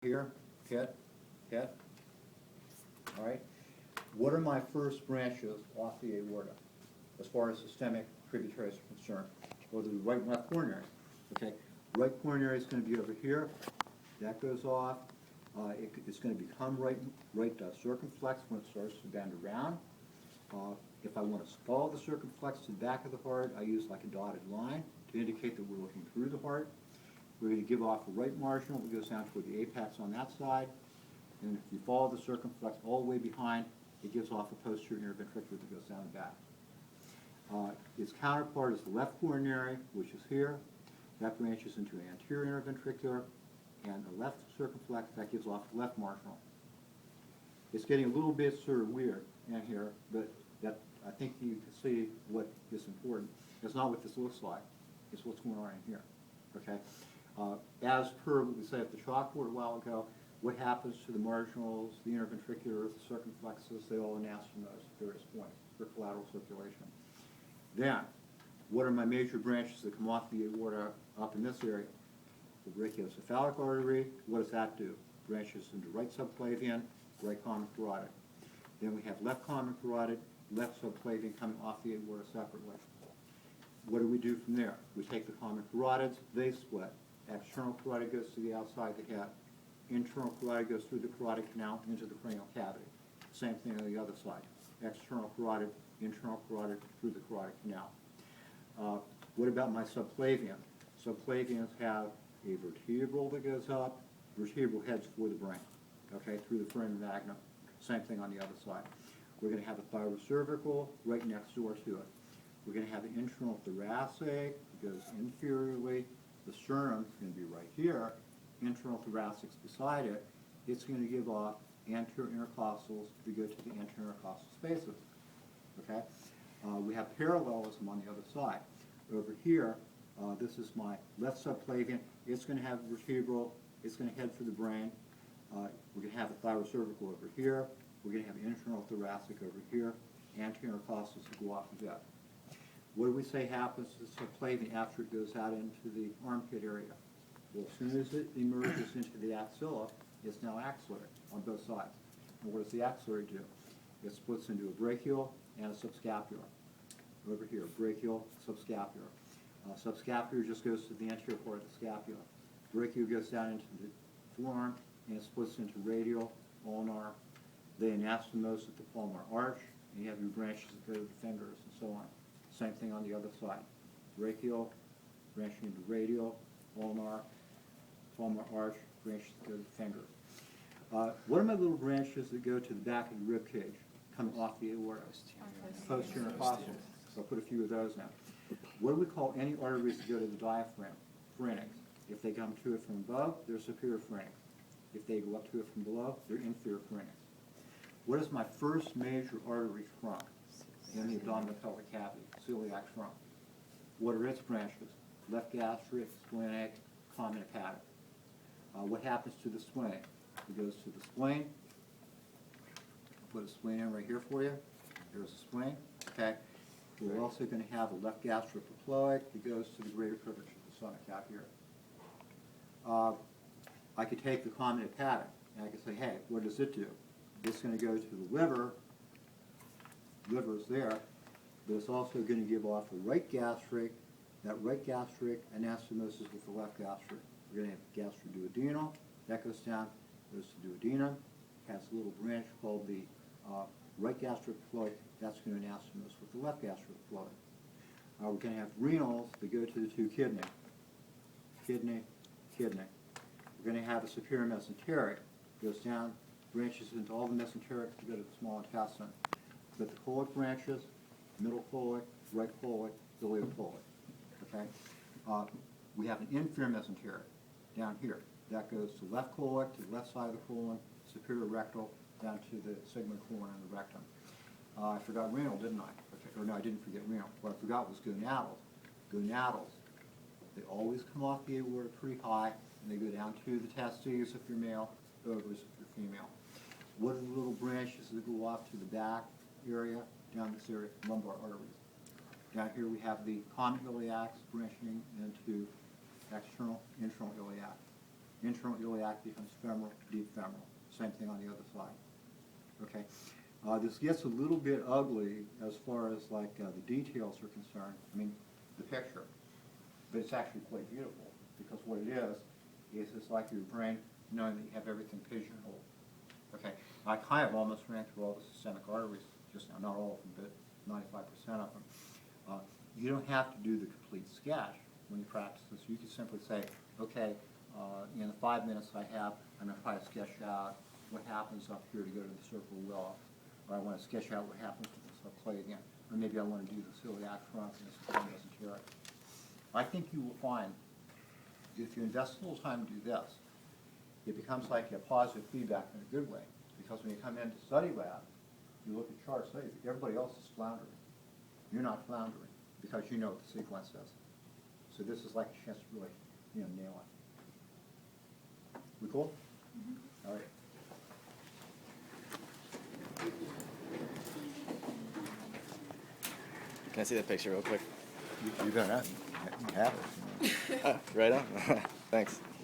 here, hit, hit. All right. What are my first branches off the aorta as far as systemic tributaries are concerned? Well, the right and left coronary. Okay. Right coronary is going to be over here. That goes off. It's going to become right circumflex when it starts to bend around. If I want to follow the circumflex to the back of the heart, I use like a dotted line to indicate that we're looking through the heart. We're going to give off a right marginal that goes down toward the apex on that side. And if you follow the circumflex all the way behind, it gives off a posterior interventricular that goes down the back. Its counterpart is the left coronary, which is here. That branches into an anterior interventricular, and the left circumflex, that gives off the left marginal. It's getting a little bit sort of weird in here, but that I think you can see what is important. It's not what this looks like. It's what's going on in here. Okay. As per what we said at the chalkboard a while ago, what happens to the marginals, the interventriculars, the circumflexes, they all anastomose at various points for collateral circulation. Then, what are my major branches that come off the aorta up in this area? The brachiocephalic artery, what does that do? Branches into right subclavian, right common carotid. Then we have left common carotid, left subclavian coming off the aorta separately. What do we do from there? We take the common carotids, they split. External carotid goes to the outside of the head. Internal carotid goes through the carotid canal into the cranial cavity. Same thing on the other side. External carotid, internal carotid through the carotid canal. What about my subclavian? Subclavians have a vertebral that goes up. Vertebral heads for the brain, okay, through the foramen magnum. Same thing on the other side. We're going to have a thyrocervical right next door to it. We're going to have an internal thoracic that goes inferiorly. The sternum is going to be right here. Internal thoracic's beside it. It's going to give off anterior intercostals that go to the anterior intercostal spaces. Okay? We have parallelism on the other side. Over here, this is my left subclavian. It's going to have vertebral. It's going to head for the brain. We're going to have a thyrocervical over here. We're going to have internal thoracic over here. Anterior intercostals that go off of that. What do we say happens to the subclavian after it goes out into the armpit area? Well, as soon as it emerges into the axilla, it's now axillary on both sides. And what does the axillary do? It splits into a brachial and a subscapular. Over here, brachial, subscapular. Subscapular just goes to the anterior part of the scapula. Brachial goes down into the forearm and it splits into radial, ulnar. They anastomose at the palmar arch, and you have your branches that go to the fingers and so on. Same thing on the other side. Brachial, branching into radial, ulnar, palmar arch, branches that go to the fingers. What are my little branches that go to the back of the rib cage, coming off the aorta? Posterior intercostal. So I'll put a few of those now. What do we call any arteries that go to the diaphragm? Pharynx. If they come to it from above, they're superior pharynx. If they go up to it from below, they're inferior pharynx. What is my first major artery trunk in the abdominal pelvic cavity? Celiac trunk. What are its branches? Left gastric, splenic, common hepatic. What happens to the spleen? It goes to the spleen. I'll put a spleen in right here for you. There's a spleen. Okay. We're also going to have a left gastric papilloic that goes to the greater curvature of the stomach out here. I could take the common hepatic and I could say, hey, what does it do? It's going to go to the liver. Liver's there, but it's also going to give off a right gastric. That right gastric anastomoses with the left gastric. We're going to have gastroduodenal. That goes down, goes to duodenum. Has a little branch called the right gastric papilloic. That's going to anastomose with the left gastric papilloic. We're going to have renals that go to the two kidney. Kidney, kidney. We're going to have a superior mesenteric. Goes down, branches into all the mesenterics to go to the small intestine. But the colic branches, middle colic, right colic, ileopolic. Okay? We have an inferior mesenteric down here. That goes to left colic, to the left side of the colon, superior rectal, down to the sigmoid colon and the rectum. I forgot renal, didn't I? Okay. Or no, I didn't forget renal. What I forgot was gonadals. Gonadals, they always come off the aorta pretty high, and they go down to the testes if you're male, ovaries if you're female. What are the little branches that go off to the back area, down this area, lumbar arteries? Down here we have the common iliacs branching into external, internal iliac. internal iliac becomes femoral, deep femoral. Same thing on the other side. Okay. This gets a little bit ugly as far as like the details are concerned. I mean, the picture, but it's actually quite beautiful because what it is it's like your brain knowing that you have everything pigeonholed. Okay. I kind of almost ran through all the systemic arteries just now, not all of them, but 95% of them. You don't have to do the complete sketch when you practice this. You can simply say, okay, in the 5 minutes I have, I'm going to try to sketch out what happens up here to go to the circle well, or I want to sketch out what happens to this subclade again, or maybe I want to do the celiac trunk and this doesn't care. I think you will find if you invest a little time to do this, it becomes like a positive feedback in a good way, because when you come into study lab, you look at charts, hey, everybody else is floundering. You're not floundering because you know what the sequence is. So this is like a chance to really, nail it. We cool? Mm-hmm. All right. Can I see that picture real quick? You better not. You have it. Right on. Thanks.